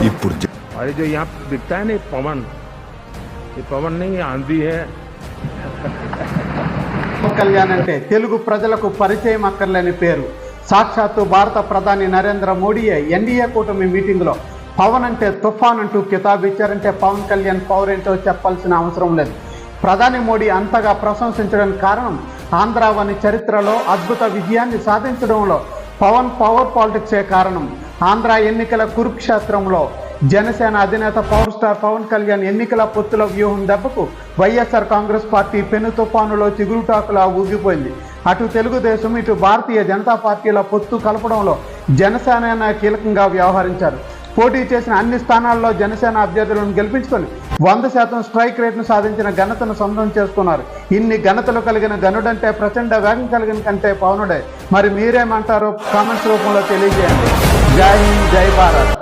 ఇప్పుడు और जो यहाँ दिखता है ना पवन, ये पवन नहीं ये आंधी है। పవన్ కళ్యాణ్ అంటే తెలుగు ప్రజలకు పరిచయం అక్కర్లేని పేరు. సాక్షాత్తు భారత ప్రధాని నరేంద్ర మోడీయే ఎన్డీఏ కూటమి మీటింగ్లో పవన్ అంటే తుఫాన్ అంటూ కితాబు ఇచ్చారంటే పవన్ కళ్యాణ్ పవర్ ఏంటో చెప్పాల్సిన అవసరం లేదు. ప్రధాని మోడీ అంతగా ప్రశంసించడానికి కారణం ఆంధ్రావని చరిత్రలో అద్భుత విజయాన్ని సాధించడంలో పవన్ పవర్ పాలిటిక్సే కారణం. ఆంధ్ర ఎన్నికల కురుక్షేత్రంలో జనసేన అధినేత పవర్ స్టార్ పవన్ కళ్యాణ్ ఎన్నికల పొత్తుల వ్యూహం దెబ్బకు వైఎస్ఆర్ కాంగ్రెస్ పార్టీ పెను తుఫానులో చిగురుటాకులా ఊగిపోయింది. అటు తెలుగుదేశం ఇటు భారతీయ జనతా పార్టీల పొత్తు కలపడంలో జనసేన కీలకంగా వ్యవహరించారు. పోటీ చేసిన అన్ని స్థానాల్లో జనసేన అభ్యర్థులను గెలిపించుకొని 100% స్ట్రైక్ రేట్ను సాధించిన ఘనతను సొంతం చేసుకున్నారు. ఇన్ని ఘనతలు కలిగిన గనుడంటే ప్రచండ వేగం కలిగిన కంటే పవనుడే. మరి మీరేమంటారో కామెంట్స్ రూపంలో తెలియజేయండి. జై హింద్, జై భారత్.